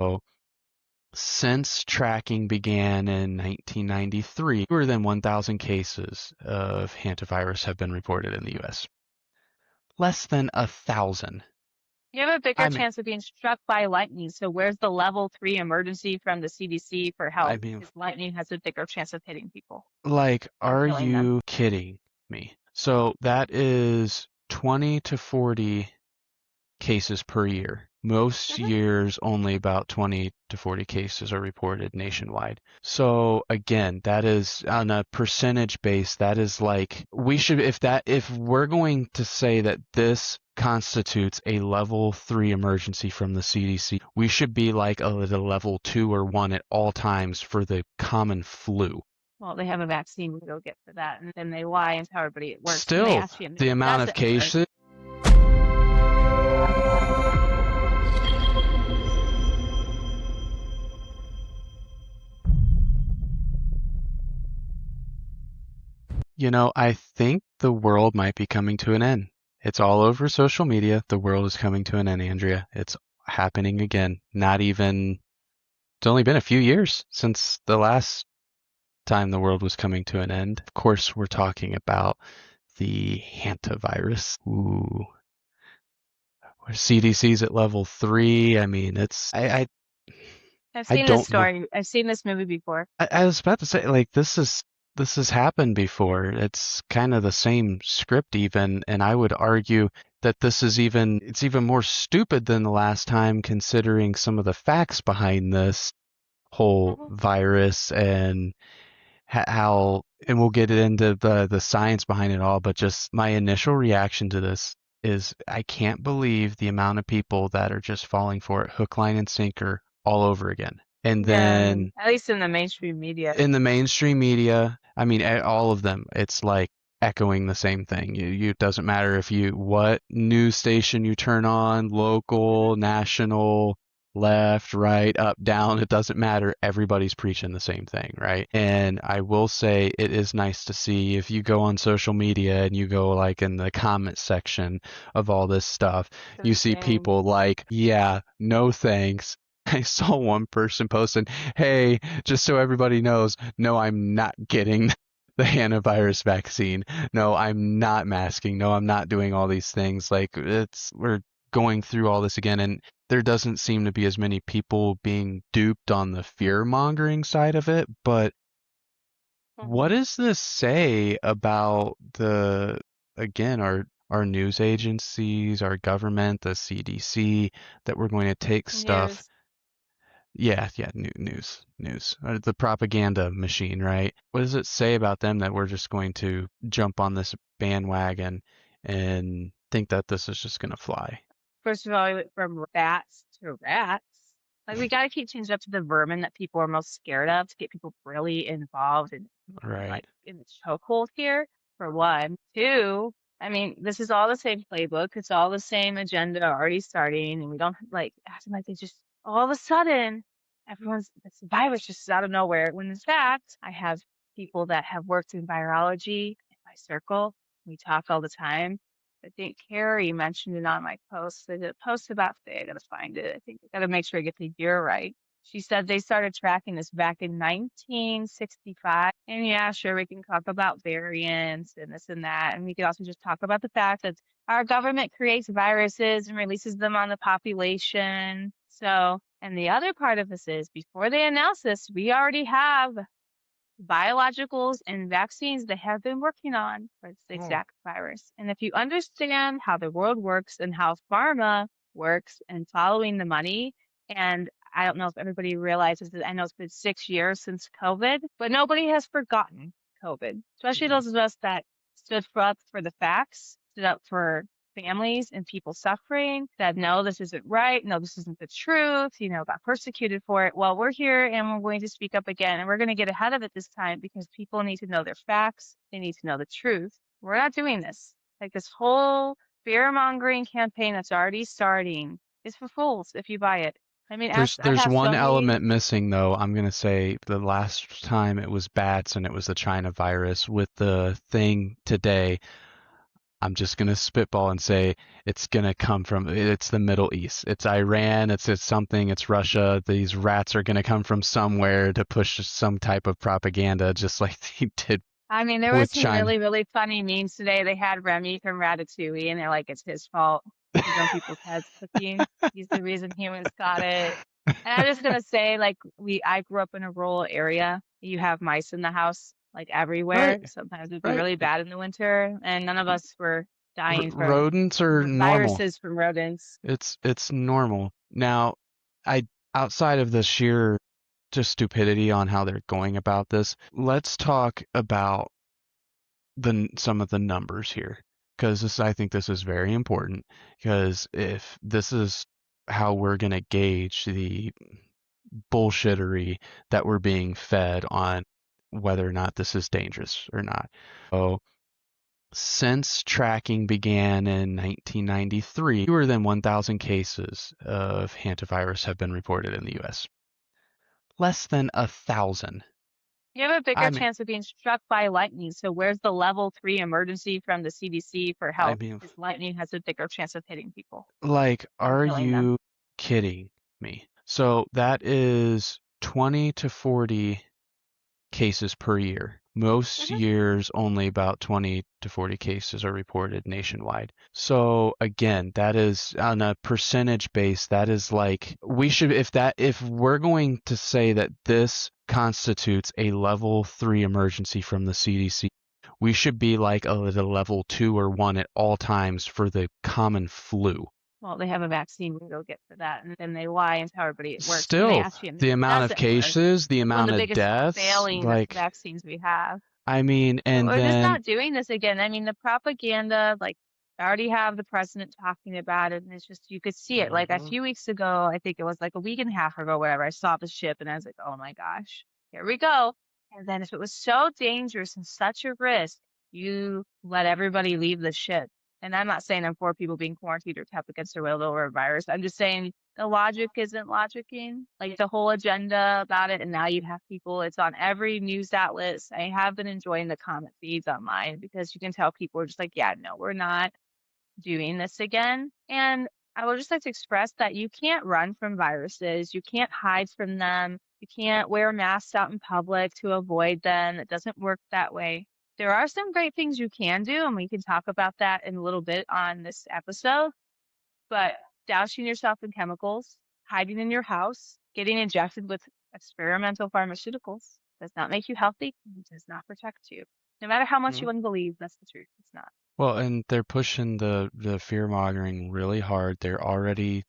So since tracking began in 1993, fewer than 1,000 cases of hantavirus have been reported in the U.S. Less than 1,000. You have a bigger I mean, chance of being struck by lightning. So where's the level 3 emergency from the CDC for I help? mean, Because lightning has a bigger chance of hitting people like, or are killing them. you kidding me? So that is 20 to 40 cases per year. Most Mhm. years, only about 20 to 40 cases are reported nationwide. So again, that is on a percentage base, that is like, if we're going to say that this constitutes a level 3 emergency from the CDC, we should be like a level 2 or 1 at all times for the common flu. Well, they have a vaccine to go get for that, and then they lie and tell everybody it works, and they Still, ask you, the no, it amount of doesn't work. cases. I think the world might be coming to an end. It's all over social media. The world is coming to an end, Andrea. It's happening again. It's only been a few years since the last time the world was coming to an end. Of course, we're talking about the hantavirus. Ooh. Where CDC's at level 3. I mean, I've I seen this don't story. I've seen this movie before. I was about to say, like, this has happened before. It's kind of the same script even, and I would argue that it's even more stupid than the last time, considering some of the facts behind this whole Mhm. virus and how, and we'll get into the science behind it all, but just my initial reaction to this is I can't believe the amount of people that are just falling for it hook, line, and sinker all over again. And Yeah, then at least in the mainstream media. in the mainstream media, I mean, all of them, it's like echoing the same thing. It doesn't matter what news station you turn on, Mhm. local, national, left, right, up, down, it doesn't matter. Everybody's preaching the same thing, right? And I will say it is nice to see if you go on social media and you go like in the comment section of all this stuff, you The see same. people like, yeah, no thanks. I saw one person posting, hey, just so everybody knows, no, I'm not getting the hantavirus vaccine. No, I'm not masking. No, I'm not doing all these things. Like, we're going through all this again, and there doesn't seem to be as many people being duped on the fear mongering side of it. But what Mhm. does this say about again, our news agencies, our government, the CDC, that we're going to take stuff. News. Yeah, yeah, news. The propaganda machine, right? What does it say about them that we're just going to jump on this bandwagon and think that this is just going to fly? First of all, we went from bats to rats. Like we got to keep changing up to the vermin that people are most scared of to get people really involved and Right. like in the chokehold here. For one, two. I mean, this is all the same playbook. It's all the same agenda already starting, and we don't like acting like they just all of a sudden this virus just out of nowhere. When in fact, I have people that have worked in virology in my circle. We talk all the time. I think Carrie mentioned it on my post. I did a post about today. I gotta find it. I think I gotta make sure I get the year right. She said they started tracking this back in 1965. And yeah, sure, we can talk about variants and this and that. And we could also just talk about the fact that our government creates viruses and releases them on the population. So, and the other part of this is before they announce this, we already have biologicals and vaccines they have been working on for this Oh. exact virus. And if you understand how the world works and how pharma works and following the money, and I don't know if everybody realizes that I know it's been 6 years since COVID, but nobody has forgotten COVID, especially No. those of us that stood up for the facts, stood up for families and people suffering, said, no, this isn't right. No, this isn't the truth, got persecuted for it. Well, we're here and we're going to speak up again and we're going to get ahead of it this time because people need to know their facts. They need to know the truth. We're not doing this. Like this whole fear mongering campaign that's already starting is for fools if you buy it. I mean, I There's have one so many. element missing though. I'm gonna say the last time it was bats and it was the China virus. With the thing today, I'm just gonna spitball and say it's gonna come from it's the Middle East. It's Iran, it's something, it's Russia. These rats are gonna come from somewhere to push some type of propaganda, just like they did I mean, there was with some China. really, really funny memes today. They had Remy from Ratatouille, and they're like, it's his fault. He's on people's heads cooking. He's the reason humans got it. And I'm just gonna say, like, I grew up in a rural area. You have mice in the house, like everywhere. Right, Sometimes it'd be right. really bad in the winter, and none of us were dying from Rodents are normal. viruses from rodents. It's normal. Now, I outside of the sheer just stupidity on how they're going about this, let's talk about some of the numbers here, because I think this is very important, because if this is how we're going to gauge the bullshittery that we're being fed on whether or not this is dangerous or not. So since tracking began in 1993, fewer than 1,000 cases of hantavirus have been reported in the US. Less than 1,000. You have a bigger I mean, chance of being struck by lightning. So where's the level 3 emergency from the CDC for I health? mean, Because lightning has a bigger chance of hitting people like, and are killing them. you kidding me? So that is 20 to 40 cases per year. Most Mhm. years, only about 20 to 40 cases are reported nationwide. So again, that is on a percentage base, that is like we should if we're going to say that this constitutes a level 3 emergency from the CDC, we should be like at a level 2 or 1 at all times for the common flu. Well, they have a vaccine we go get for that, and then they lie and tell everybody it works, and they Still, ask you, and the it amount of doesn't work. cases, the It's one of amount the of biggest deaths, failing like, vaccines we have. I mean, and We're just then not doing this again. I mean, the propaganda, like, I already have the president talking about it, and it's just, you could see it. Like, a Mhm. few weeks ago, I think it was like a week and a half ago, whatever, I saw the ship, and I was like, oh my gosh, here we go. And then if it was so dangerous and such a risk, you let everybody leave the ship. And I'm not saying I'm for people being quarantined or kept against their will over a virus. I'm just saying the logic isn't logicking, like the whole agenda about it. And now you have people, it's on every news outlet. I have been enjoying the comment feeds online because you can tell people are just like, yeah, no, we're not doing this again. And I would just like to express that you can't run from viruses. You can't hide from them. You can't wear masks out in public to avoid them. It doesn't work that way. There are some great things you can do, and we can talk about that in a little bit on this episode. But dousing yourself in chemicals, hiding in your house, getting injected with experimental pharmaceuticals does not make you healthy. It does not protect you. No matter how much you want to believe, that's the truth. It's not. Well, and they're pushing the fear mongering really hard. They're already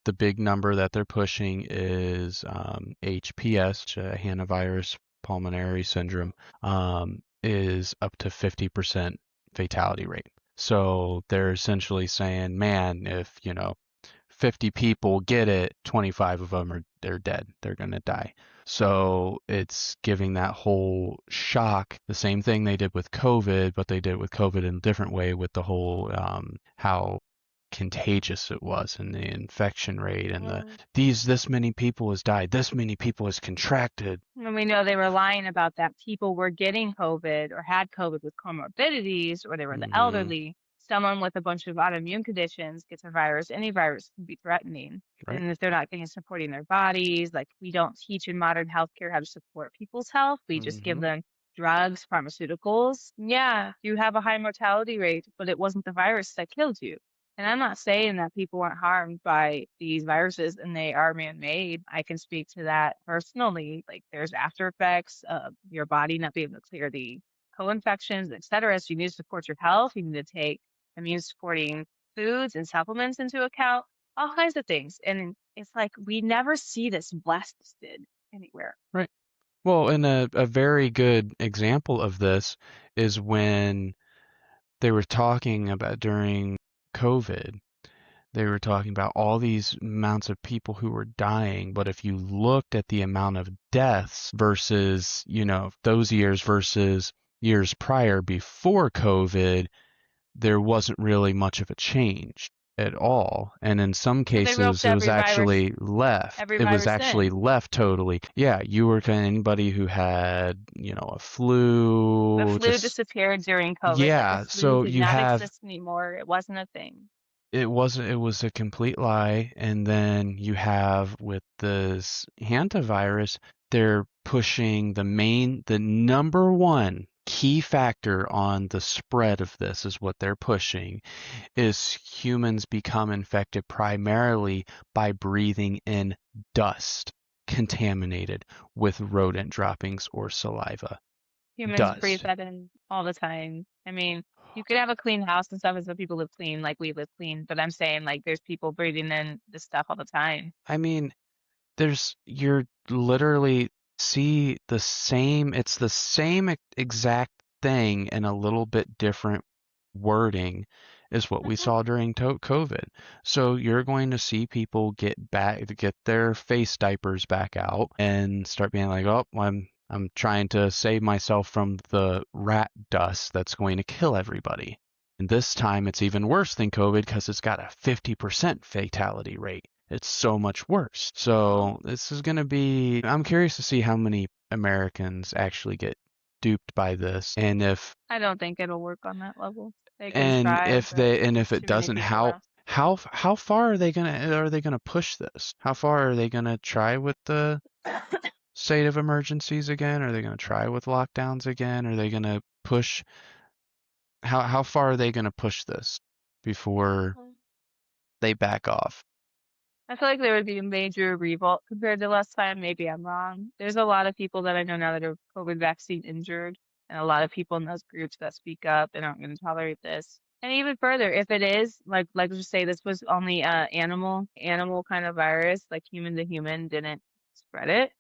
the big number that they're pushing is HPS, Hantavirus Pulmonary Syndrome, is up to 50% fatality rate. So they're essentially saying, man, if 50 people get it, 25 of them they're dead. They're going to die. So it's giving that whole shock, the same thing they did with COVID, but they did it with COVID in a different way with the whole how contagious it was and the infection rate and the Mm. this many people has died, this many people has contracted. And we know they were lying about that. People were getting COVID or had COVID with comorbidities, or they were the Hmm. elderly. Someone with a bunch of autoimmune conditions gets a virus. Any virus can be threatening. Right. And if they're not getting supporting their bodies, like we don't teach in modern healthcare how to support people's health. We just give Hmm. them drugs, pharmaceuticals. Yeah, you have a high mortality rate, but it wasn't the virus that killed you. And I'm not saying that people aren't harmed by these viruses and they are man-made. I can speak to that personally. Like there's after effects of your body not being able to clear the co-infections, et cetera. So you need to support your health. You need to take immune supporting foods and supplements into account, all kinds of things. And it's like we never see this blasted anywhere. Right. Well, and a very good example of this is when they were talking about during COVID. They were talking about all these amounts of people who were dying, but if you looked at the amount of deaths versus, those years versus years prior before COVID, there wasn't really much of a change. at all. And in some So they roped cases, it was actually left. every It was virus actually in. left totally. Yeah, you were kind of anybody who had, a The flu, flu just, disappeared during COVID. Like the yeah. flu So did you not have, exist anymore. It wasn't a thing. it was a complete lie. And then you have with this hantavirus, they're pushing the number one key factor on the spread of this is what they're pushing is humans become infected primarily by breathing in dust contaminated with rodent droppings or saliva. Humans breathe Dust. that in all the time. I mean, you could have a clean house and stuff, and some people live clean, like we live clean. But I'm saying, like, there's people breathing in this stuff all the time. I mean, you're literally see the same, it's the same exact thing in a little bit different wording is what we Hmm. saw during COVID. So you're going to see people get their face diapers back out and start being like, "Oh, I'm trying to save myself from the rat dust that's going to kill everybody." And this time it's even worse than COVID because it's got a 50% fatality rate. It's so much worse. Well, So this is going to be, I'm curious to see how many Americans actually get duped by this I don't think it'll work on that level. They can try, but if there's it too many doesn't, people around. how far are they gonna push this? How far are they gonna try with the state of emergencies again? Are they gonna try with lockdowns again? Are they gonna push how far are they gonna push this before they back off? I feel like there would be a major revolt compared to last time. Maybe I'm wrong. There's a lot of people that I know now that are COVID vaccine injured, and a lot of people in those groups that speak up and aren't going to tolerate this. And even further, if it is like let's just say this was only a animal kind of virus, like human to human, didn't spread it.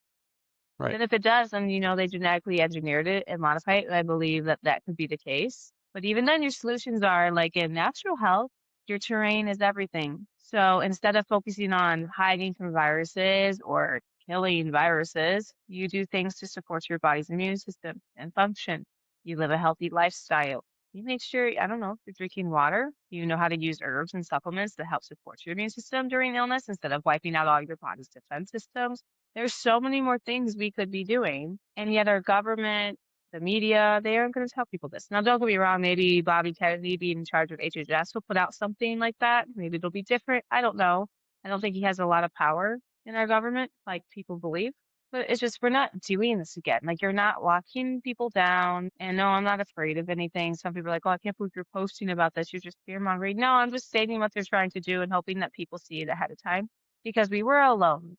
Right. Then if it does, then they genetically engineered it and modified it. And I believe that that could be the case. But even then, your solutions are like in natural health, your terrain is everything. So instead of focusing on hiding from viruses or killing viruses, you do things to support your body's immune system and function. You live a healthy lifestyle. You make sure, I don't know, if you're drinking water, you know how to use herbs and supplements to help support your immune system during illness instead of wiping out all your body's defense systems. There's so many more things we could be doing, and yet our government, the media, they aren't going to tell people this. Now, don't get me wrong, maybe Bobby Kennedy being in charge of HHS will put out something like that. Maybe it'll be different. I don't know. I don't think he has a lot of power in our government, like people believe. But it's just, we're not doing this again. Like, you're not locking people down. And no, I'm not afraid of anything. Some people are like, oh, I can't believe you're posting about this. You're just fear mongering. No, I'm just stating what they're trying to do and hoping that people see it ahead of time because we were alone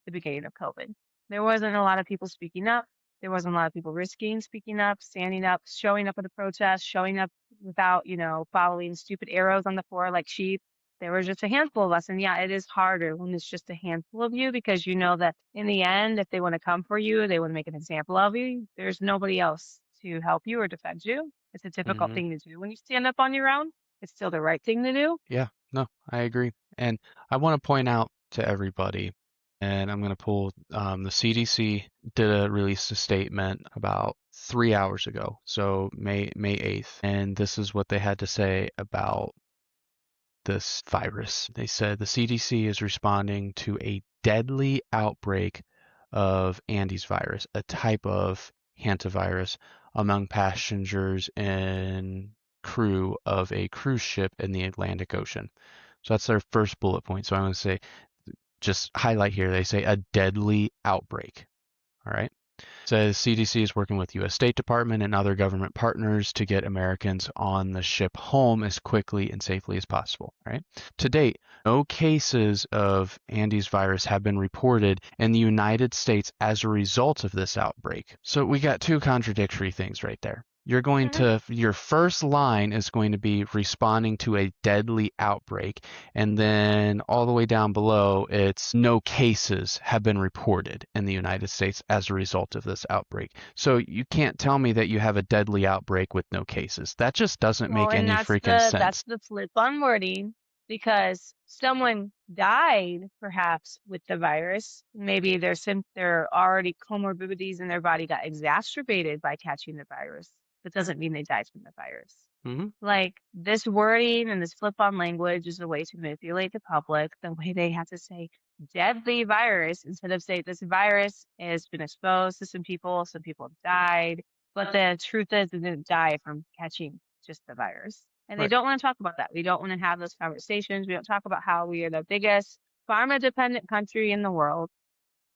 the beginning of COVID. There wasn't a lot of people speaking up. There wasn't a lot of people risking speaking up, standing up, showing up at the protest, showing up without, following stupid arrows on the floor like sheep. There was just a handful of us. And yeah, it is harder when it's just a handful of you because you know that in the end, if they want to come for you, they want to make an example of you, there's nobody else to help you or defend you. It's a difficult Hmm. thing to do when you stand up on your own. It's still the right thing to do. Yeah, no, I agree. And I want to point out to everybody, and I'm going to pull the CDC released a statement about 3 hours ago, so May 8th, and this is what they had to say about this virus. They said the CDC is responding to a deadly outbreak of Andes virus, a type of hantavirus, among passengers and crew of a cruise ship in the Atlantic Ocean. So that's their first bullet point. So I want to say, just highlight here, they say a deadly outbreak. All right. Says CDC is working with U.S. State Department and other government partners to get Americans on the ship home as quickly and safely as possible. All right. To date, no cases of Andes virus have been reported in the United States as a result of this outbreak. So we got two contradictory things right there. Your first line is going to be responding to a deadly outbreak. And then all the way down below, it's no cases have been reported in the United States as a result of this outbreak. So you can't tell me that you have a deadly outbreak with no cases. That just doesn't Well, make and any that's freaking sense. the flip on wording because someone died perhaps with the virus. Maybe their already comorbidities in their body got exacerbated by catching the virus. That doesn't mean they died from the virus. Hmm. Like, this wording and this flip-on language is a way to manipulate the public, the way they have to say deadly virus instead of say this virus has been exposed to some people have died, but the truth is they didn't die from catching just the virus. And they Right. don't want to talk about that. We don't want to have those conversations. We don't talk about how we are the biggest pharma-dependent country in the world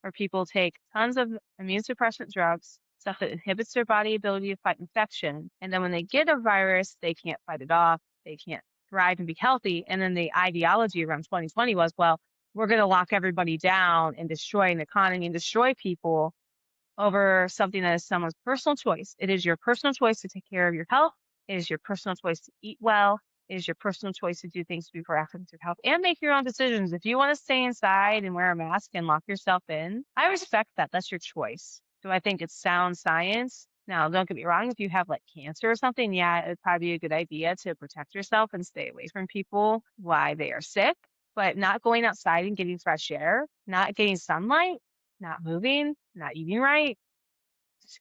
where people take tons of immune suppressant drugs, stuff that inhibits their body ability to fight infection. And then when they get a virus, they can't fight it off. They can't thrive and be healthy. And then the ideology around 2020 was, well, we're going to lock everybody down and destroy an economy and destroy people over something that is someone's personal choice. It is your personal choice to take care of your health. It is your personal choice to eat well. It is your personal choice to do things to be proactive with your health and make your own decisions. If you want to stay inside and wear a mask and lock yourself in, I respect that. That's your choice. Do I think it's sound science? Now, don't get me wrong. If you have like cancer or something, yeah, it'd probably be a good idea to protect yourself and stay away from people while they are sick. But not going outside and getting fresh air, not getting sunlight, not moving, not eating right,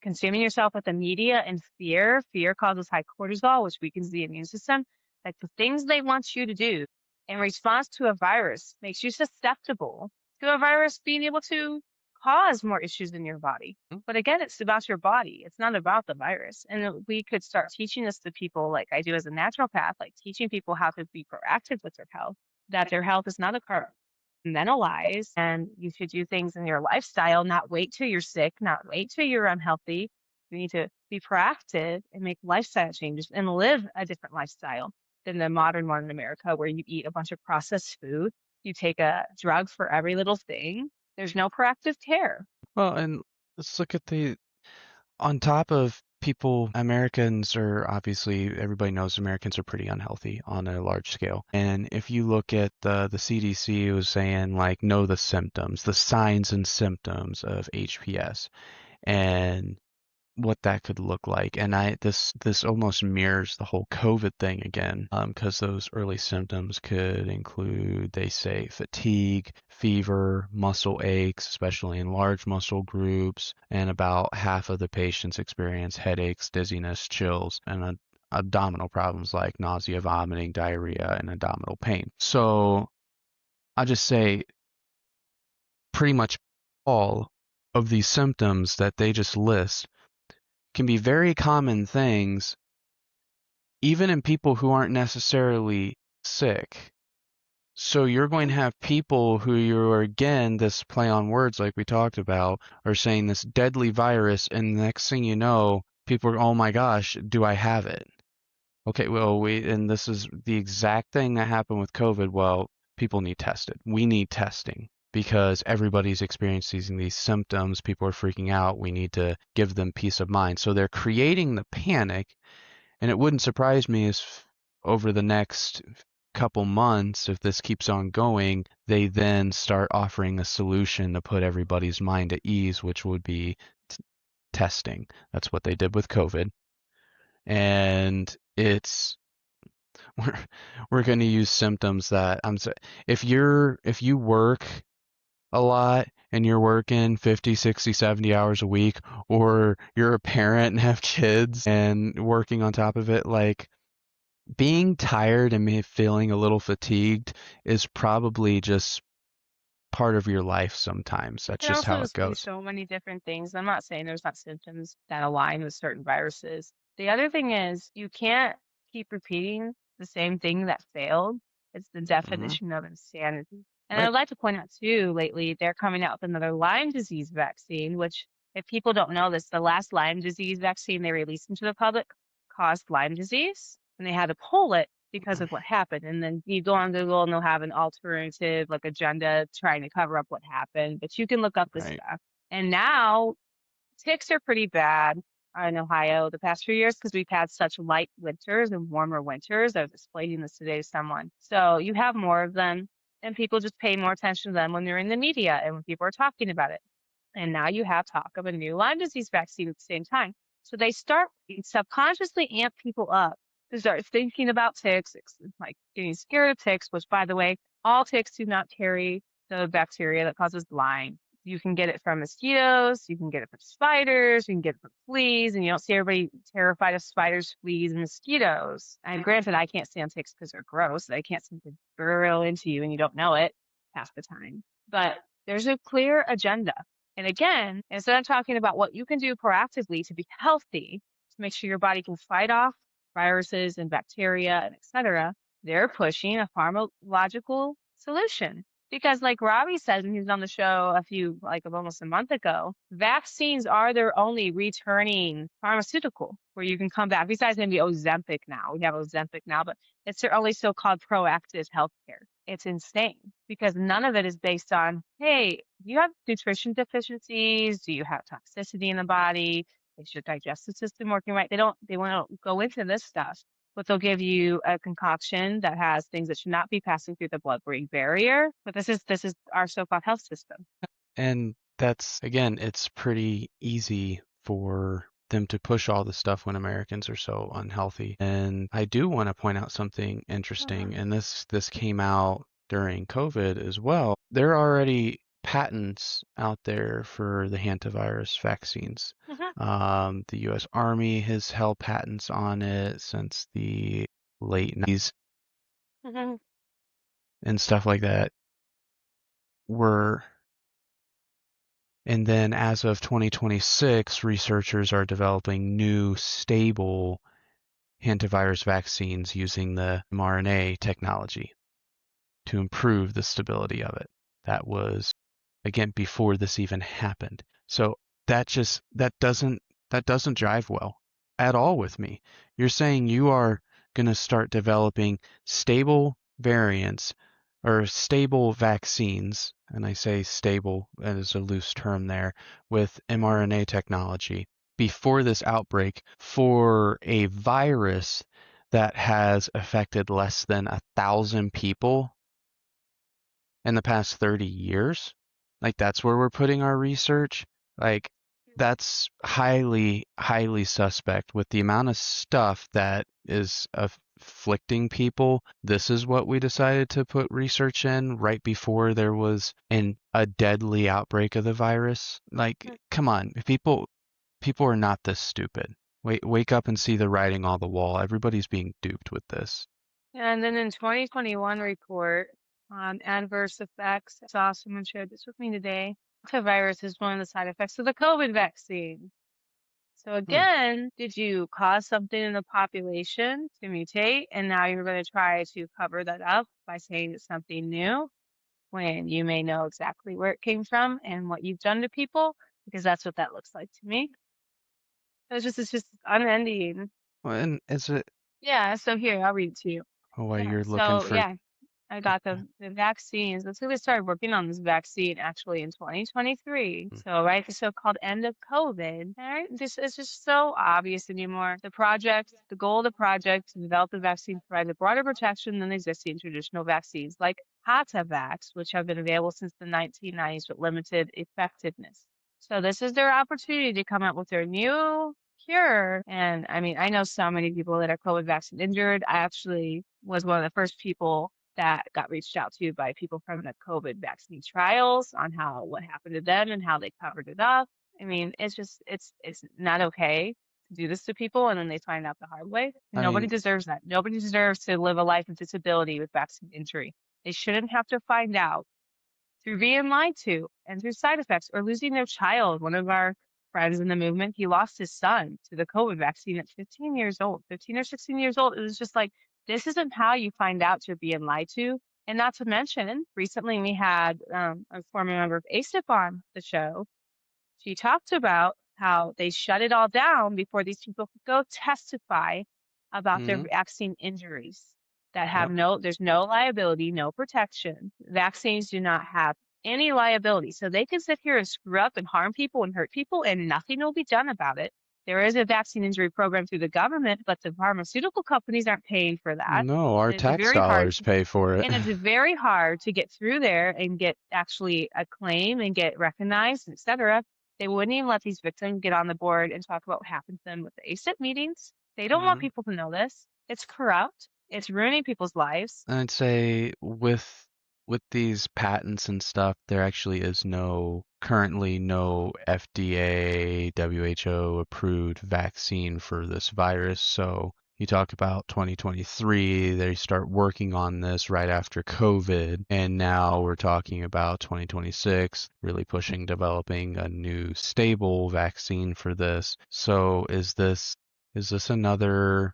consuming yourself with the media and fear. Fear causes high cortisol, which weakens the immune system. Like the things they want you to do in response to a virus makes you susceptible to a virus being able to cause more issues in your body. But again, it's about your body. It's not about the virus. And we could start teaching this to people like I do as a naturopath, like teaching people how to be proactive with their health, that their health is not a compartmentalize and you should do things in your lifestyle, not wait till you're sick, not wait till you're unhealthy. You need to be proactive and make lifestyle changes and live a different lifestyle than the modern one in America where you eat a bunch of processed food. You take a drug for every little thing. There's no proactive care. Well, and let's look at the on top of people, Americans are obviously, everybody knows Americans are pretty unhealthy on a large scale. And if you look at the CDC, it was saying like know the symptoms, the signs and symptoms of HPS. And what that could look like. And this almost mirrors the whole COVID thing again, because those early symptoms could include, they say, fatigue, fever, muscle aches, especially in large muscle groups, and about half of the patients experience headaches, dizziness, chills, and abdominal problems like nausea, vomiting, diarrhea, and abdominal pain. So I just say pretty much all of these symptoms that they just list can be very common things, even in people who aren't necessarily sick. So you're going to have people who you're, again, this play on words like we talked about, are saying this deadly virus, and the next thing you know, people are, oh my gosh, do I have it? Okay, well, and this is the exact thing that happened with COVID. Well, people need tested. We need testing because everybody's experiencing these symptoms. People are freaking out. We need to give them peace of mind. So they're creating the panic, and it wouldn't surprise me if over the next couple months, if this keeps on going, they then start offering a solution to put everybody's mind at ease, which would be testing. That's what they did with COVID. And it's we're we're going to use symptoms that if you work a lot and you're working 50, 60, 70 hours a week, or you're a parent and have kids and working on top of it, like being tired and feeling a little fatigued is probably just part of your life sometimes. That's It can just also how it just be goes. so many different things. I'm not saying there's not symptoms that align with certain viruses. The other thing is you can't keep repeating the same thing that failed. It's the Hmm. definition of insanity. And Right. I'd like to point out too, lately they're coming out with another Lyme disease vaccine, which if people don't know this, the last Lyme disease vaccine they released into the public caused Lyme disease, and they had to pull it because of what happened. And then you go on Google and they'll have an alternative like agenda trying to cover up what happened. But you can look up this Right. stuff. And now ticks are pretty bad in Ohio the past few years because we've had such light winters and warmer winters. I was explaining this today to someone. So you have more of them, and people just pay more attention to them when they're in the media and when people are talking about it. And now you have talk of a new Lyme disease vaccine at the same time. So they start subconsciously amp people up to start thinking about ticks, like getting scared of ticks, which by the way, all ticks do not carry the bacteria that causes Lyme. You can get it from mosquitoes, you can get it from spiders, you can get it from fleas, and you don't see everybody terrified of spiders, fleas, and mosquitoes. And granted, I can't stand ticks because they're gross. They can't seem to burrow into you and you don't know it half the time. But there's a clear agenda. And again, instead of talking about what you can do proactively to be healthy, to make sure your body can fight off viruses and bacteria and etc., they're pushing a pharmacological solution. Because like Robbie says, when he was on the show almost a month ago, vaccines are their only returning pharmaceutical where you can come back. Besides maybe Ozempic now. We have Ozempic now, but it's their only so-called proactive healthcare. It's insane because none of it is based on, hey, do you have nutrition deficiencies? Do you have toxicity in the body? Is your digestive system working right? They want to go into this stuff, but they'll give you a concoction that has things that should not be passing through the blood-brain barrier. But this is our so-called health system. And that's, again, it's pretty easy for them to push all this stuff when Americans are so unhealthy. And I do want to point out something interesting, and this came out during COVID as well. There are already patents out there for the hantavirus vaccines. The U.S. Army has held patents on it since the late 90s and stuff like that. And then as of 2026, researchers are developing new stable hantavirus vaccines using the mRNA technology to improve the stability of it. That was, again, before this even happened. So that doesn't jive well at all with me. You're saying you are going to start developing stable variants or stable vaccines, and I say stable as a loose term there, with mRNA technology before this outbreak for a virus that has affected less than 1,000 people in the past 30 years. Like, that's where we're putting our research. Like, that's highly, highly suspect with the amount of stuff that is afflicting people. This is what we decided to put research in right before there was a deadly outbreak of the virus. Like, come on, people are not this stupid. Wake up and see the writing on the wall. Everybody's being duped with this. And then in 2021 report on adverse effects, I saw someone shared this with me today. Hantavirus is one of the side effects of the COVID vaccine. So again, did you cause something in the population to mutate, and now you're going to try to cover that up by saying it's something new when you may know exactly where it came from and what you've done to people? Because that's what that looks like to me. It's just unending. Well, and is it Yeah, so here, I'll read it to you. while Yeah, you're looking so for yeah, I got the vaccines. Let's say they started working on this vaccine actually in 2023. So, right, the so-called end of COVID. All right, this is just so obvious anymore. The goal of the project to develop the vaccine provides a broader protection than existing traditional vaccines like Hantavirus, which have been available since the 1990s with limited effectiveness. So this is their opportunity to come up with their new cure. And I mean, I know so many people that are COVID vaccine injured. I actually was one of the first people that got reached out to by people from the COVID vaccine trials on what happened to them and how they covered it up. I mean, it's not okay to do this to people and then they find out the hard way. I Nobody mean, deserves that. Nobody deserves to live a life of disability with vaccine injury. They shouldn't have to find out through being lied to and through side effects or losing their child. One of our friends in the movement, he lost his son to the COVID vaccine at 15 years old, 15 or 16 years old. It was just like, this isn't how you find out you're being lied to. And not to mention, recently we had a former member of ACIP on the show. She talked about how they shut it all down before these people could go testify about their vaccine injuries that have there's no liability, no protection. Vaccines do not have any liability. So they can sit here and screw up and harm people and hurt people and nothing will be done about it. There is a vaccine injury program through the government, but the pharmaceutical companies aren't paying for that. no, our And it's tax very hard dollars pay for it. and it's very hard to get through there and get actually a claim and get recognized, etc. They wouldn't even let these victims get on the board and talk about what happened to them with the ACIP meetings. They don't want people to know this. It's corrupt. It's ruining people's lives. I'd say with with these patents and stuff, there actually is currently no FDA, WHO approved vaccine for this virus. So you talk about 2023, they start working on this right after COVID, and now we're talking about 2026, really pushing developing a new stable vaccine for this. So is this another,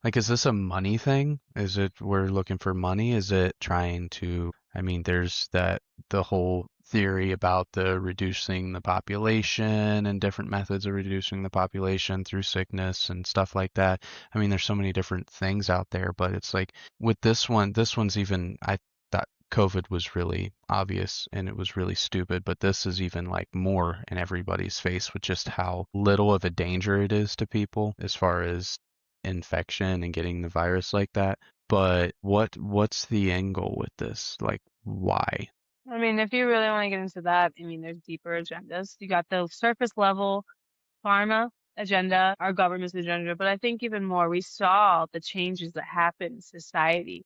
like, is this a money thing? Is it we're looking for money? Is it trying to, I mean, there's the whole theory about the reducing the population and different methods of reducing the population through sickness and stuff like that. I mean, there's so many different things out there, but it's like with this one's even, I thought COVID was really obvious and it was really stupid, but this is even like more in everybody's face with just how little of a danger it is to people as far as infection and getting the virus like that. But what's the end goal with this? Like, why? I mean, if you really want to get into that, I mean, there's deeper agendas. You got the surface level pharma agenda, our government's agenda, but I think even more, we saw the changes that happened in society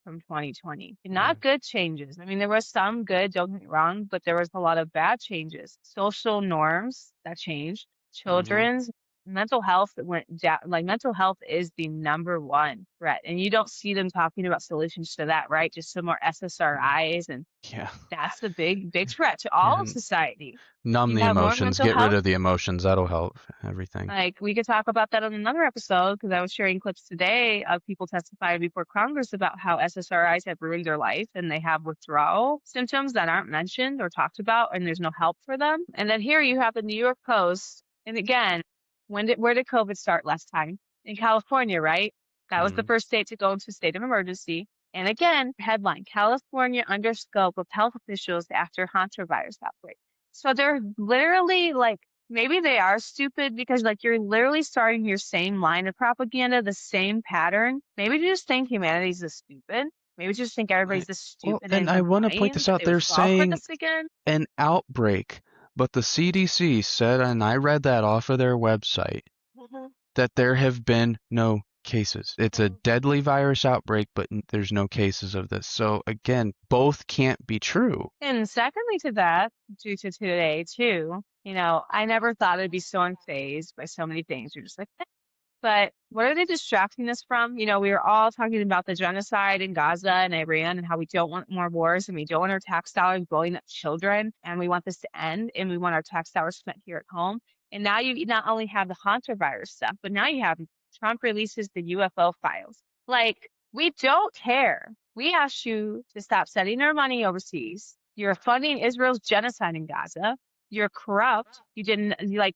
from 2020. Mm, Not good changes. I mean, there was some good, don't get me wrong, but there was a lot of bad changes. Social norms that changed. mm-hmm. Children's mental health that went down. Like mental health is the number one threat. And you don't see them talking about solutions to that, right? Just some more SSRIs. And Yeah. that's the big, big threat to all of And society. numb You the have more emotions, mental get rid health. of the emotions. That'll help everything. Like we could talk about that on another episode because I was sharing clips today of people testifying before Congress about how SSRIs have ruined their life and they have withdrawal symptoms that aren't mentioned or talked about and there's no help for them. And then here you have the New York Post. And again, where did COVID start last time? In California, right? That was the Mm, first state to go into a state of emergency. And again, headline, California under scope of health officials after Hantavirus outbreak. So they're literally like maybe they are stupid because like you're literally starting your same line of propaganda, the same pattern. Maybe you just think humanity's this stupid. Maybe you just think everybody's right. this Well, stupid and in I the want to point mind this that out. they would They're fall for saying this again. an outbreak, but the CDC said, and I read that off of their website, Mhm. that there have been no cases. It's a deadly virus outbreak, but there's no cases of this. So again, both can't be true. And secondly to that, due to today too, I never thought I'd be so unfazed by so many things. You're just like, but what are they distracting us from? We were all talking about the genocide in Gaza and Iran and how we don't want more wars and we don't want our tax dollars blowing up children and we want this to end and we want our tax dollars spent here at home. And now you not only have the Hantavirus stuff, but now you have Trump releases the UFO files. Like, we don't care. We asked you to stop sending our money overseas. You're funding Israel's genocide in Gaza. You're corrupt. You like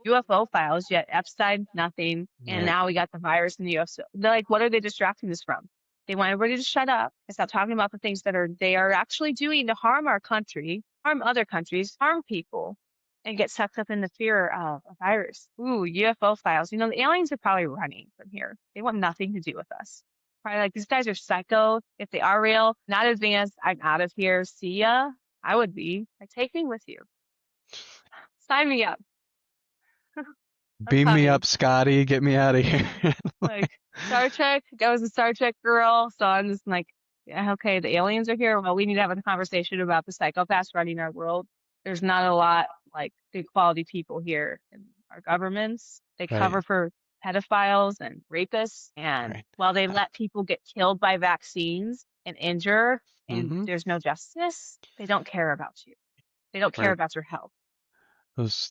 UFO files, yet Epstein, nothing. And Right. now we got the virus in the UFO. They're like, what are they distracting us from? They want everybody to shut up and stop talking about the things that they are actually doing to harm our country, harm other countries, harm people, and get sucked up in the fear of a virus. Ooh, UFO files. The aliens are probably running from here. They want nothing to do with us. Probably like, these guys are psycho. If they are real, not advanced, I'm out of here. See ya. I would be. Like, take me with you. Sign me up. I'm Beam me coming. up, Scotty. Get me out of here. Like Star Trek, I was a Star Trek girl, so I'm just like, yeah, okay, the aliens are here. Well, we need to have a conversation about the psychopaths running our world. There's not a lot like good quality people here in our governments. They Right. cover for pedophiles and rapists, and Right. while they Uh, let people get killed by vaccines and injure, and mm-hmm. there's no justice, they don't care about you. They don't care Right. about your health.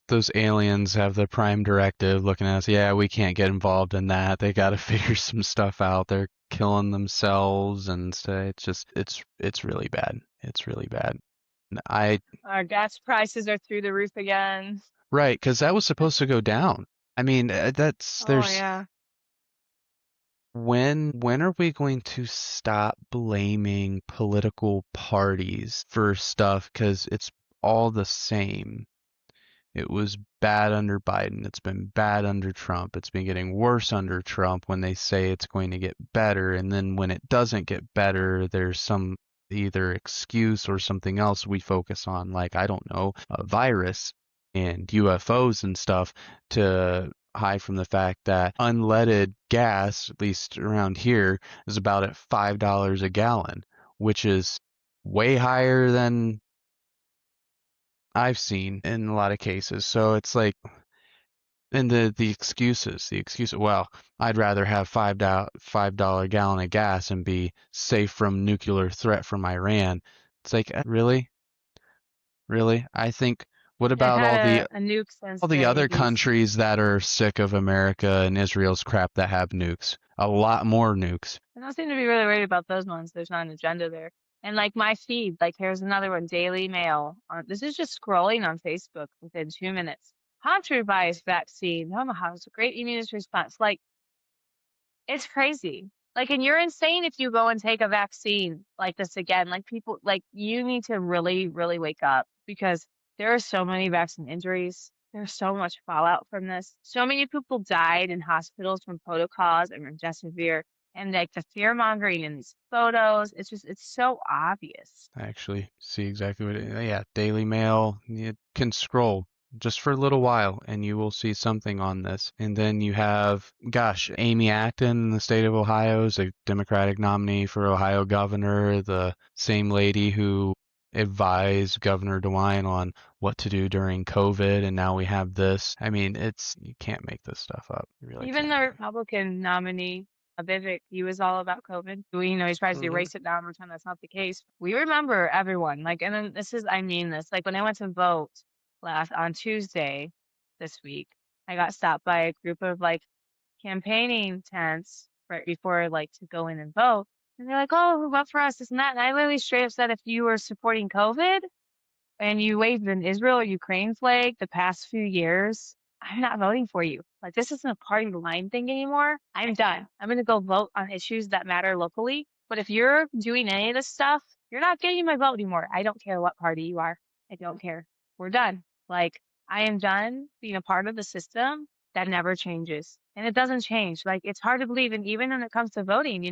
Those aliens have the prime directive looking at us. Yeah, we can't get involved in that. They got to figure some stuff out. They're killing themselves and say it's really bad. It's really bad. I Our gas prices are through the roof again. Right, because that was supposed to go down. I mean, that's Oh there's yeah. when are we going to stop blaming political parties for stuff? Because it's all the same. It was bad under Biden. It's been bad under Trump. It's been getting worse under Trump when they say it's going to get better. And then when it doesn't get better, there's some either excuse or something else we focus on, like, I don't know, a virus and UFOs and stuff, to hide from the fact that unleaded gas, at least around here, is about at $5 a gallon. which is way higher than I've seen in a lot of cases. So it's like, and the excuses, well, I'd rather have $5 gallon of gas and be safe from nuclear threat from Iran. It's like, really? Really? I think, what They've about had a nuke since all the the other 80s. countries that are sick of America and Israel's crap that have nukes? A lot more nukes. I don't seem to be really worried about those ones. There's not an agenda there. And like my feed, like here's another one, Daily Mail. This is just scrolling on Facebook within 2 minutes. Hantavirus vaccine. Oh my, it's a great immune response. Like it's crazy. Like, and you're insane if you go and take a vaccine like this again. Like people, like you need to really, really wake up because there are so many vaccine injuries. There's so much fallout from this. So many people died in hospitals from protocols and remdesivir and like the fear mongering in these photos. It's just, it's so obvious. I actually see exactly what yeah, Daily Mail. You can scroll just for a little while and you will see something on this. And then you have, gosh, Amy Acton in the state of Ohio is a Democratic nominee for Ohio governor, the same lady who advised Governor DeWine on what to do during COVID, and now we have this. I mean, you can't make this stuff up. You really Even can't. the Republican nominee, Vivek, he was all about COVID. He tries to Hmm. erase it now and pretend that's not the case. We remember everyone. Like, and then I mean this. Like, when I went to vote on Tuesday this week, I got stopped by a group of like campaigning tents right before like to go in and vote. And they're like, oh, vote for us, this and that. And I literally straight up said, if you were supporting COVID, and you waved an Israel or Ukraine flag the past few years, I'm not voting for you. Like, this isn't a party line thing anymore. I'm done. I'm going to go vote on issues that matter locally. But if you're doing any of this stuff, you're not getting my vote anymore. I don't care what party you are. I don't care. We're done. Like, I am done being a part of the system that never changes. And it doesn't change. Like, it's hard to believe. And even when it comes to voting,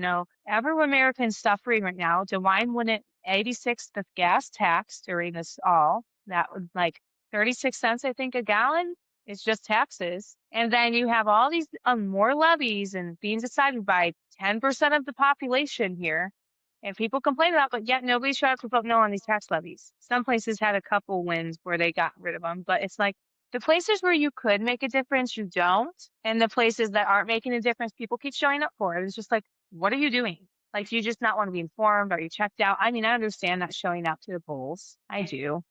every American's suffering right now. DeWine wouldn't 86th of gas tax during this all. That would like 36 cents, I think, a gallon. It's just taxes. And then you have all these more levies and being decided by 10% of the population here. And people complain about, but yet nobody showed up to vote no on these tax levies. Some places had a couple wins where they got rid of them, but it's like the places where you could make a difference, you don't. And the places that aren't making a difference, people keep showing up for it. It's just like, what are you doing? Like, do you just not want to be informed? Are you checked out? I mean, I understand not showing up to the polls. I do.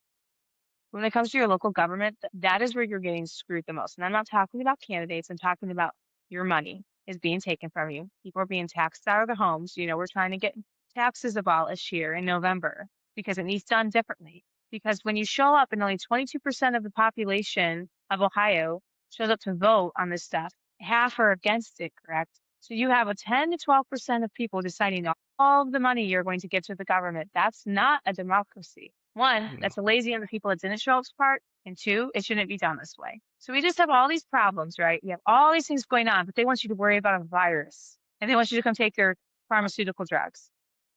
When it comes to your local government, that is where you're getting screwed the most. And I'm not talking about candidates. I'm talking about your money is being taken from you. People are being taxed out of their homes. We're trying to get taxes abolished here in November because it needs done differently. Because when you show up and only 22% of the population of Ohio shows up to vote on this stuff, half are against it, correct? So you have a 10 to 12% of people deciding all of the money you're going to give to the government. That's not a democracy. One, No. that's a lazy on the people that didn't show up's part. And two, it shouldn't be done this way. So we just have all these problems, right? We have all these things going on, but they want you to worry about a virus. And they want you to come take your pharmaceutical drugs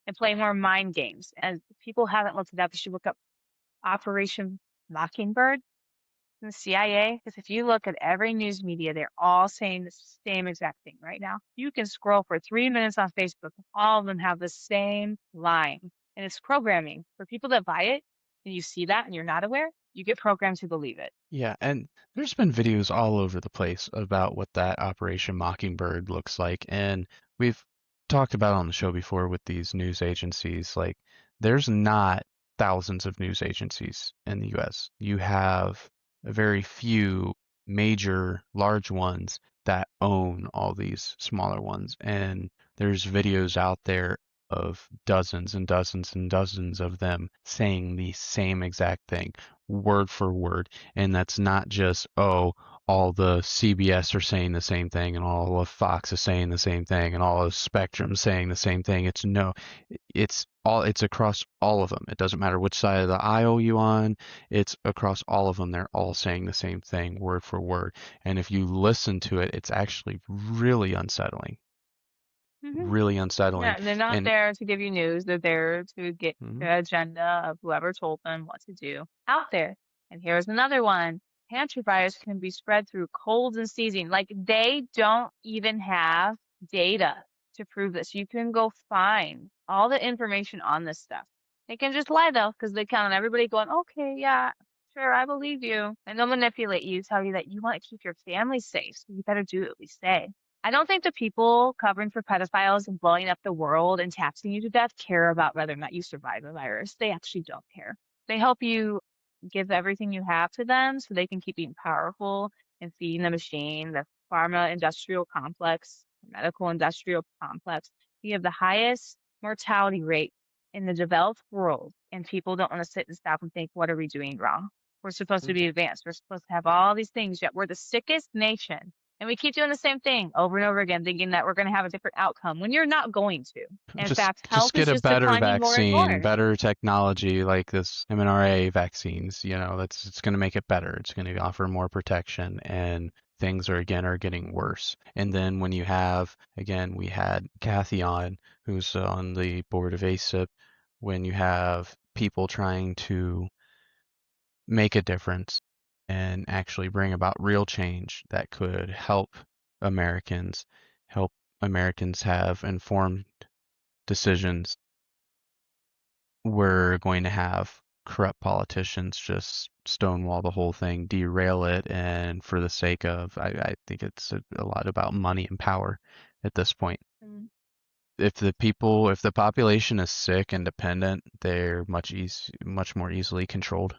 and play more mind games. And if people haven't looked it up, you should look up Operation Mockingbird from the CIA. Because if you look at every news media, they're all saying the same exact thing right now. You can scroll for 3 minutes on Facebook, and all of them have the same line. And it's programming. For people that buy it, and you see that and you're not aware, you get programmed to believe it. Yeah, and there's been videos all over the place about what that Operation Mockingbird looks like. And we've talked about on the show before with these news agencies, like there's not thousands of news agencies in the US. You have a very few major large ones that own all these smaller ones. And there's videos out there of dozens and dozens and dozens of them saying the same exact thing, word for word. And that's not just, oh, all the CBS are saying the same thing and all of Fox is saying the same thing and all of Spectrum saying the same thing. It's across all of them. It doesn't matter which side of the aisle you on. It's across all of them. They're all saying the same thing word for word. And if you listen to it, it's actually really unsettling. Hmm. Really unsettling. Yeah, and they're not And there to give you news. They're there to get mhm, the agenda of whoever told them what to do out there. And here's another one. Hantavirus can be spread through colds and sneezing. Like they don't even have data to prove this. You can go find all the information on this stuff. They can just lie though, because they count on everybody going, okay, yeah, sure, I believe you. And they'll manipulate you, tell you that you want to keep your family safe, so you better do what we say. I don't think the people covering for pedophiles and blowing up the world and taxing you to death care about whether or not you survive the virus. They actually don't care. They help you give everything you have to them so they can keep being powerful and feeding the machine, the pharma industrial complex, medical industrial complex. We have the highest mortality rate in the developed world, and people don't want to sit and stop and think, what are we doing wrong? We're supposed to be advanced. We're supposed to have all these things, yet we're the sickest nation. And we keep doing the same thing over and over again, thinking that we're going to have a different outcome when you're not going to. In fact, Just health is get a just better declining more and vaccine, more. better technology like this mRNA vaccines, that's it's going to make it better. It's going to offer more protection, and things are getting worse. And then when you have, again, we had Kathy on, who's on the board of ACIP, when you have people trying to make a difference and actually bring about real change that could Americans help Americans have informed decisions. We're going to have corrupt politicians just stonewall the whole thing, derail it, and for the sake of, I think it's a lot about money and power at this point. Mm. If the population is sick and dependent, they're much more easily controlled.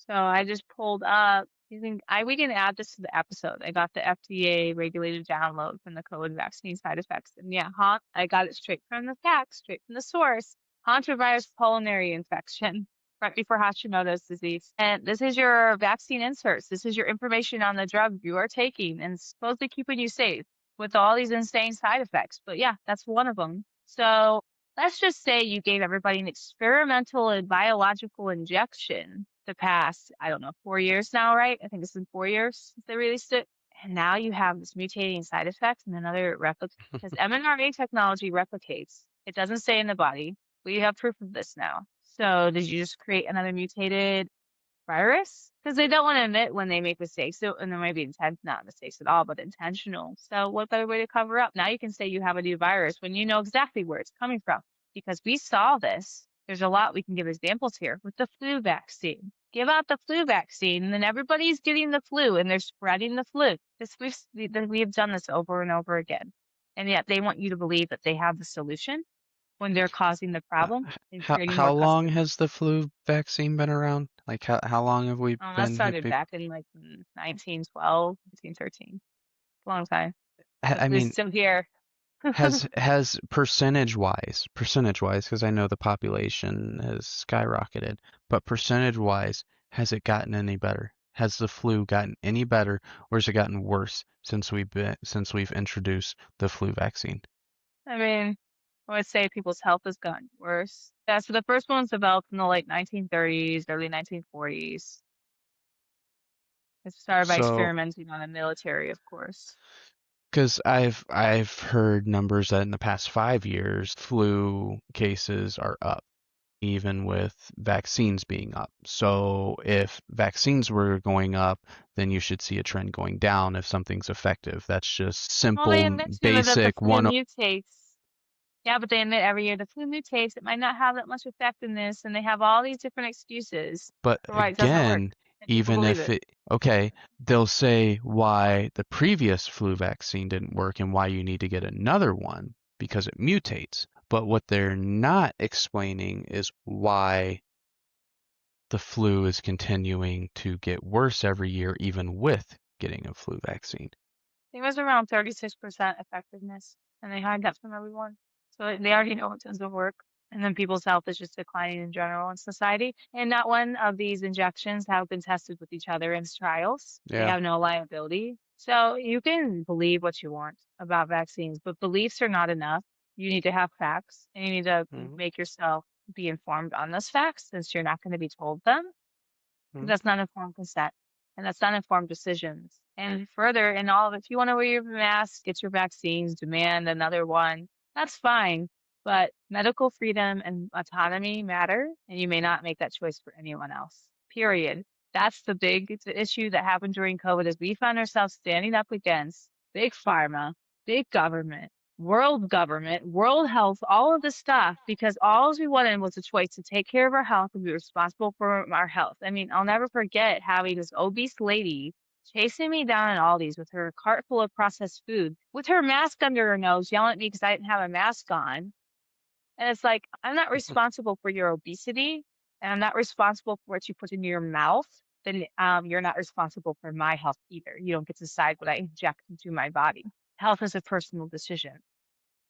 So I just pulled up we didn't add this to the episode. I got the FDA regulated download from the COVID vaccine side effects. And yeah, I got it straight from the facts, straight from the source. Hantavirus pulmonary infection right before Hashimoto's disease. And this is your vaccine inserts. This is your information on the drug you are taking and supposedly keeping you safe with all these insane side effects. But yeah, that's one of them. So let's just say you gave everybody an experimental and biological injection the past, I don't know, 4 years now, right? I think it's been 4 years since they released it. And now you have this mutating side effect and another replica because mRNA technology replicates. It doesn't stay in the body. We have proof of this now. So did you just create another mutated virus? Because they don't want to admit when they make mistakes. So, and there might be not mistakes at all, but intentional. So what better way to cover up? Now you can say you have a new virus when you know exactly where it's coming from. Because we saw this. There's a lot we can give examples here with the flu vaccine. Give out the flu vaccine, and then everybody's getting the flu, and they're spreading the flu. We have done this over and over again, and yet they want you to believe that they have the solution when they're causing the problem and creating more How long customers. has the flu vaccine been around? Like how long have we That been hit? started back in like 1912, 1913. Long time. The I flu's mean, still here. has percentage wise, because I know the population has skyrocketed, but percentage wise, has it gotten any better? Has the flu gotten any better, or has it gotten worse since we've introduced the flu vaccine? I mean, I would say people's health has gotten worse. Yeah, so the first one was developed in the late 1930s, early 1940s. It started by So, experimenting on the military, of course. because I've heard numbers that in the past 5 years, flu cases are up, even with vaccines being up. So if vaccines were going up, then you should see a trend going down if something's effective. That's just Well, they simple, admit to it that the basic flu one. mutates. Yeah, but they admit every year the flu mutates. It might not have that much effectiveness, and they have all these different excuses But for why it doesn't work, again, and people even believe if it. it, okay, they'll say why the previous flu vaccine didn't work and why you need to get another one because it mutates. But what they're not explaining is why the flu is continuing to get worse every year, even with getting a flu vaccine. It was around 36% effectiveness, and they hide that from everyone. So they already know it doesn't work. And then people's health is just declining in general in society. And not one of these injections have been tested with each other in trials. They Yeah. have no liability. So you can believe what you want about vaccines, but beliefs are not enough. You need to have facts, and you need to Mhm. make yourself be informed on those facts since you're not going to be told them. Mhm. That's not informed consent, and that's not informed decisions. And further, in all of if you want to wear your mask, get your vaccines, demand another one, that's fine. But medical freedom and autonomy matter, and you may not make that choice for anyone else. Period. That's the big issue that happened during COVID is we found ourselves standing up against big pharma, big government, world government, world health, all of this stuff, because all we wanted was a choice to take care of our health and be responsible for our health. I mean, I'll never forget having this obese lady chasing me down in Aldi's with her cart full of processed food, with her mask under her nose, yelling at me because I didn't have a mask on. And it's like, I'm not responsible for your obesity, and I'm not responsible for what you put in your mouth. Then you're not responsible for my health either. You don't get to decide what I inject into my body. Health is a personal decision.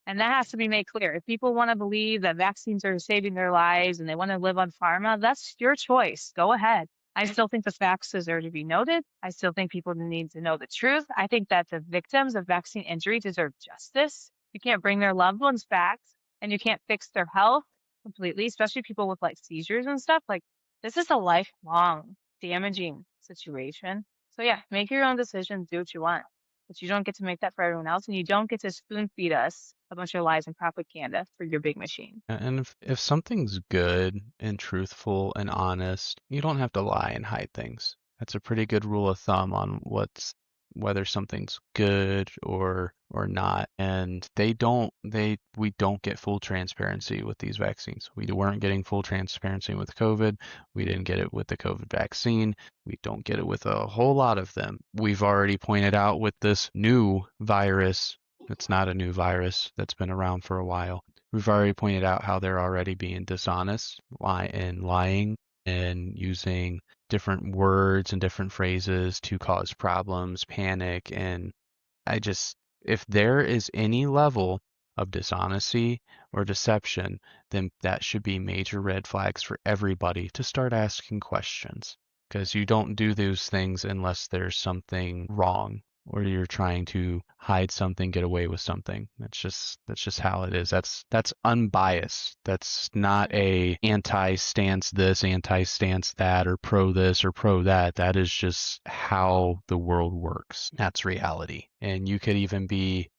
And that has to be made clear. If people want to believe that vaccines are saving their lives and they want to live on pharma, that's your choice. Go ahead. I still think the facts deserve to be noted. I still think people need to know the truth. I think that the victims of vaccine injury deserve justice. You can't bring their loved ones back and you can't fix their health completely, especially people with like seizures and stuff. Like, this is a lifelong damaging situation. So, yeah, make your own decisions, do what you want, but you don't get to make that for everyone else, and you don't get to spoon feed us a bunch of lies and propaganda for your big machine. And if something's good and truthful and honest, you don't have to lie and hide things. That's a pretty good rule of thumb on whether something's good or not. And we don't get full transparency with these vaccines. We weren't getting full transparency with COVID. We didn't get it with the COVID vaccine. We don't get it with a whole lot of them. We've already pointed out with this new virus, it's not a new virus that's been around for a while. We've already pointed out how they're already being dishonest, lying, and using different words and different phrases to cause problems, panic, and if there is any level of dishonesty or deception, then that should be major red flags for everybody to start asking questions. Because you don't do those things unless there's something wrong or you're trying to hide something, get away with something. That's just how it is. That's unbiased. That's not a anti-stance this, anti-stance that, or pro this or pro that. That is just how the world works. That's reality. And you could even be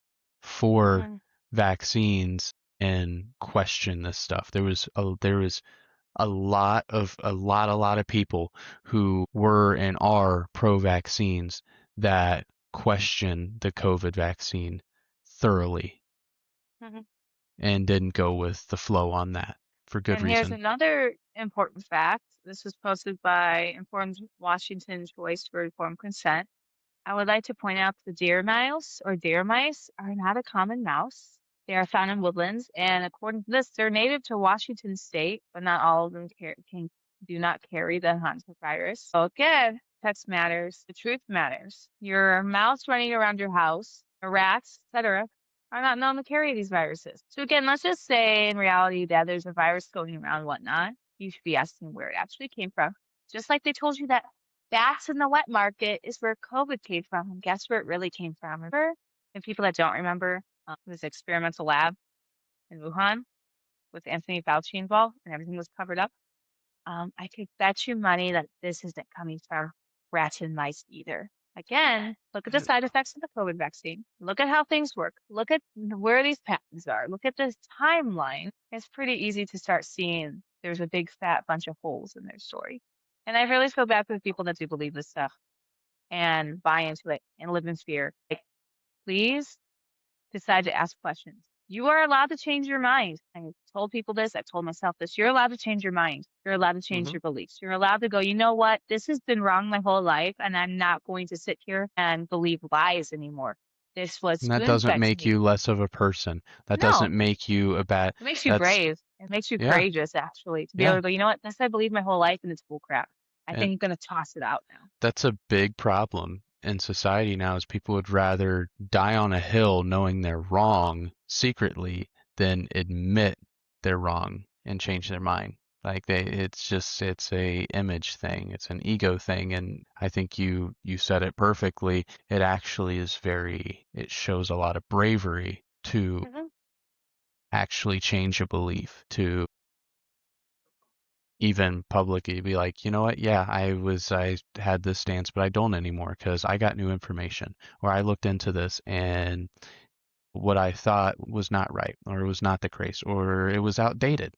for vaccines and question this stuff. There was a lot of people who were and are pro-vaccines that question the COVID vaccine thoroughly Mhm. and didn't go with the flow on that for good And here's reason. another important fact. This was posted by Informed Washington Choice for Informed Consent. I would like to point out the deer mouse or deer mice are not a common mouse. They are found in woodlands, and according to this, they're native to Washington state, but not all of them do not carry the hantavirus. So again, text matters. The truth matters. Your mouse running around your house, or rats, etc., are not known to carry these viruses. So again, let's just say in reality that there's a virus going around and whatnot. You should be asking where it actually came from. Just like they told you that bats in the wet market is where COVID came from. And guess where it really came from? Remember? And people that don't remember, this experimental lab in Wuhan with Anthony Fauci involved and everything was covered up. I could bet you money that this isn't coming from rats and mice either. Again, look at the side effects of the COVID vaccine. Look at how things work. Look at where these patents are. Look at this timeline. It's pretty easy to start seeing there's a big fat bunch of holes in their story. And I really feel bad for the people that do believe this stuff and buy into it and live in fear. Like, please decide to ask questions. You are allowed to change your mind. I told people this. I've told myself this. You're allowed to change your mind. You're allowed to change Hmm. your beliefs. You're allowed to go, you know what? This has been wrong my whole life, and I'm not going to sit here and believe lies anymore. This was And that spoon doesn't fed to make me. you less of a person. That No, doesn't make you a bad. it makes you That's brave. It makes you yeah, courageous, actually, to be able yeah. to go, you know what? This I believe my whole life, and it's bull crap. I And think I'm going to toss it out now. that's a big problem in society now is people would rather die on a hill knowing they're wrong secretly than admit they're wrong and change their mind. Like it's a image thing. It's an ego thing. And I think you said it perfectly. It actually is it shows a lot of bravery to Mhm. actually change a belief, to even publicly be like, you know what? Yeah, I had this stance, but I don't anymore because I got new information or I looked into this and what I thought was not right or it was not the case or it was outdated.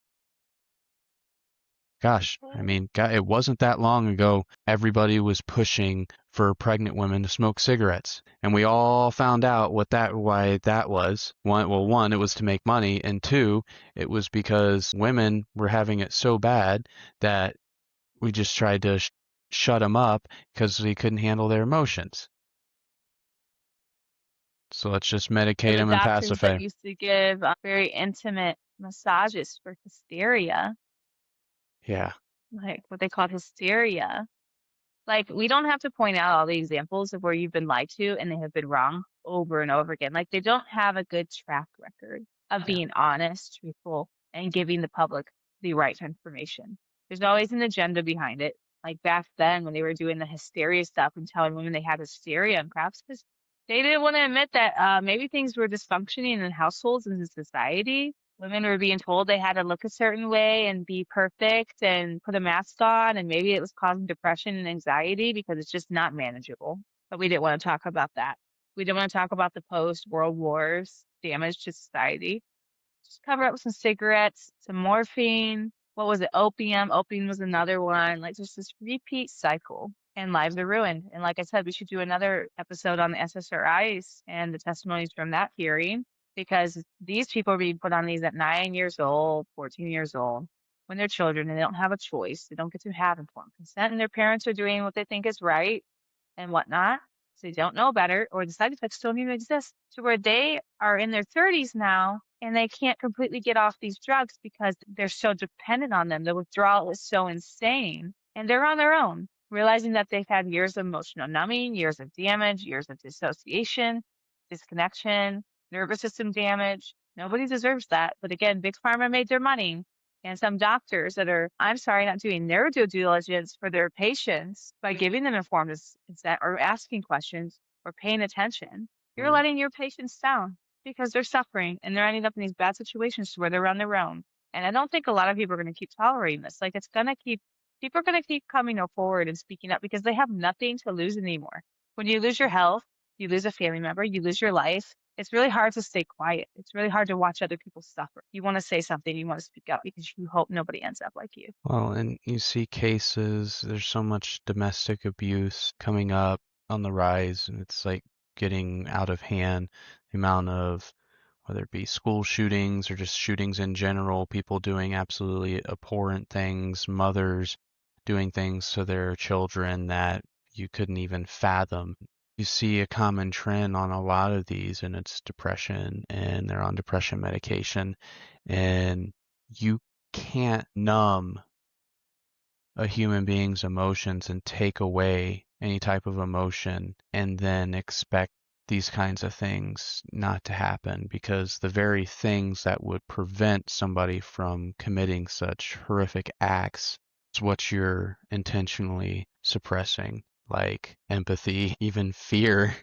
Gosh, I mean, it wasn't that long ago everybody was pushing for pregnant women to smoke cigarettes. And we all found out why that was. One, it was to make money, and two, it was because women were having it so bad that we just tried to shut them up because we couldn't handle their emotions. So let's just Yeah, medicate the them and doctors pacify that 'em. used to give very intimate massages for hysteria, Yeah, like what they called hysteria. Like, we don't have to point out all the examples of where you've been lied to and they have been wrong over and over again. Like, they don't have a good track record of yeah. being honest, truthful, and giving the public the right information. There's always an agenda behind it. Like back then when they were doing the hysteria stuff and telling women they had hysteria and crafts, because they didn't want to admit that maybe things were dysfunctioning in households and in society. Women were being told they had to look a certain way and be perfect and put a mask on, and maybe it was causing depression and anxiety because it's just not manageable. But we didn't want to talk about that. We didn't want to talk about the post-World Wars damage to society. Just cover up with some cigarettes, some morphine. What was it? Opium. Opium was another one. Like just this repeat cycle, and lives are ruined. And like I said, we should do another episode on the SSRIs and the testimonies from that hearing because these people are being put on these at 9 years old, 14 years old, when they're children and they don't have a choice. They don't get to have informed consent, and their parents are doing what they think is right and whatnot. So they don't know better, or the side effects don't even exist. To where they are in their 30s now and they can't completely get off these drugs because they're so dependent on them. The withdrawal is so insane. And they're on their own, realizing that they've had years of emotional numbing, years of damage, years of dissociation, disconnection, nervous system damage. Nobody deserves that. But again, Big Pharma made their money, and some doctors that are, I'm sorry, not doing their due diligence for their patients by giving them informed consent or asking questions or paying attention, you're Mm. letting your patients down because they're suffering and they're ending up in these bad situations where they're on their own. And I don't think a lot of people are going to keep tolerating this. Like it's going to keep, people are going to keep coming forward and speaking up because they have nothing to lose anymore. When you lose your health, you lose a family member, you lose your life, it's really hard to stay quiet. It's really hard to watch other people suffer. You want to say something, you want to speak up because you hope nobody ends up like you. Well, and you see cases, there's so much domestic abuse coming up on the rise, and it's like getting out of hand. The amount of, whether it be school shootings or just shootings in general, people doing absolutely abhorrent things, mothers doing things to their children that you couldn't even fathom. You see a common trend on a lot of these, and it's depression, and they're on depression medication, and you can't numb a human being's emotions and take away any type of emotion and then expect these kinds of things not to happen, because the very things that would prevent somebody from committing such horrific acts is what you're intentionally suppressing, like empathy, even fear,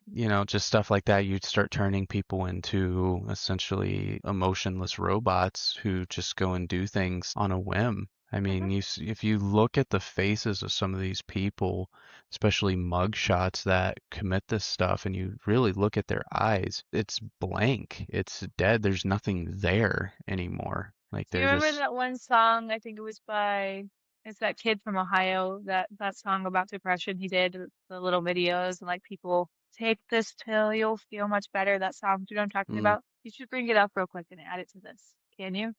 just stuff like that. You'd start turning people into essentially emotionless robots who just go and do things on a whim. I mean, Mhm. if you look at the faces of some of these people, especially mug shots that commit this stuff, and you really look at their eyes, it's blank. It's dead. There's nothing there anymore. Like Do you they're remember just, that one song? I think it was by, it's that kid from Ohio, that song about depression he did, the little videos and like people take this pill, you'll feel much better. That song, do you know what I'm talking mm, about? You should bring it up real quick and add it to this. Can you?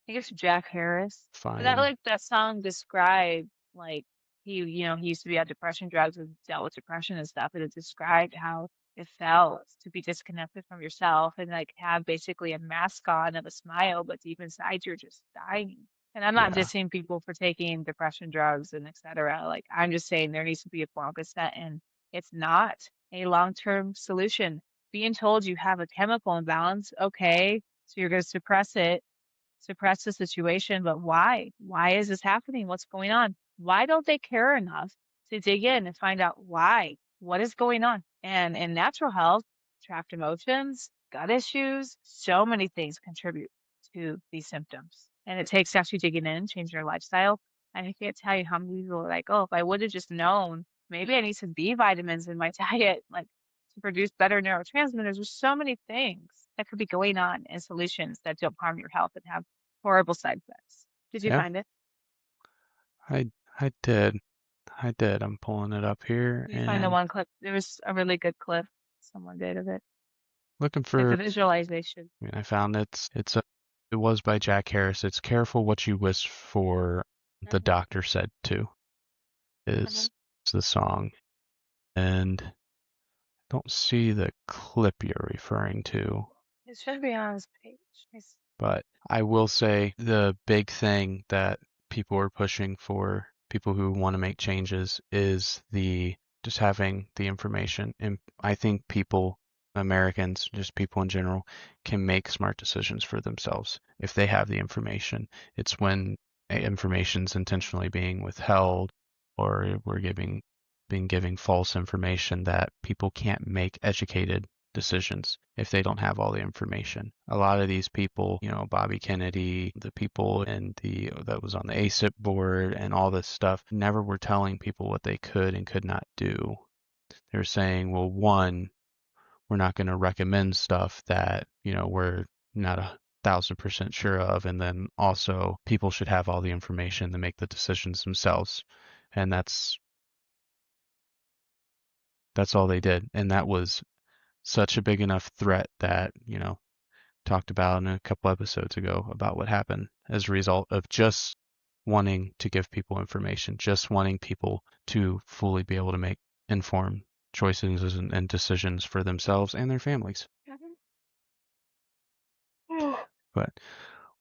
I think it's Jack Harris. But that fine. like that song described like he used to be on depression drugs and dealt with depression and stuff, and it described how it felt to be disconnected from yourself and like have basically a mask on of a smile, but deep inside you're just dying. And I'm not Yeah. dissing people for taking depression drugs and et cetera. Like I'm just saying there needs to be a form of consent, and it's not a long-term solution. Being told you have a chemical imbalance, okay, so you're going to suppress the situation, but why? Why is this happening? What's going on? Why don't they care enough to dig in and find out why? What is going on? And in natural health, trapped emotions, gut issues, so many things contribute to these symptoms. And it takes actually digging in, changing your lifestyle. And I can't tell you how many people are like, oh, if I would have just known, maybe I need some B vitamins in my diet, like to produce better neurotransmitters. There's so many things that could be going on and solutions that don't harm your health and have horrible side effects. Did you Yeah. find it? I I did. I did. I'm pulling it up here Did you find the and one clip? There was a really good clip someone did of it, looking like for. the visualization. I mean, I found it was by Jack Harris. It's "Careful What You Wish For." The Hmm. doctor said to Hmm. is the song, and I don't see the clip you're referring to. It should be on his page. But I will say the big thing that people are pushing for people who want to make changes is the just having the information. And I think people, Americans, just people in general, can make smart decisions for themselves if they have the information. It's when information's intentionally being withheld or we're being giving false information that people can't make educated decisions if they don't have all the information. A lot of these people, Bobby Kennedy, the people in the that was on the ACIP board and all this stuff, never were telling people what they could and could not do. They're saying, well, one, we're not going to recommend stuff that, we're not 1,000% sure of. And then also people should have all the information to make the decisions themselves. And that's all they did. And that was such a big enough threat that, talked about in a couple episodes ago about what happened as a result of just wanting to give people information, just wanting people to fully be able to make informed choices and decisions for themselves and their families. Hmm. But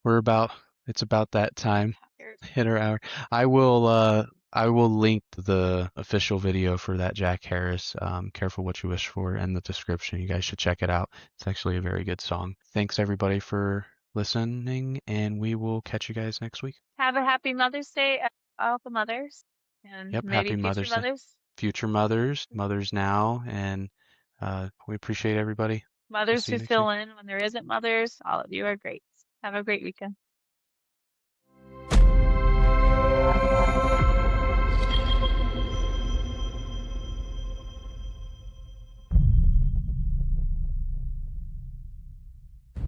we're about it's about that time. Tired. Hit our hour. I will link the official video for that Jack Harris, Careful What You Wish For, in the description. You guys should check it out. It's actually a very good song. Thanks everybody for listening, and we will catch you guys next week. Have a happy Mother's Day, all the mothers, and Yep, maybe happy future Mother's Day. mothers. Future mothers, mothers now, and we appreciate everybody. We'll Mothers see you who next week. fill in when there isn't mothers. All of you are great. Have a great weekend.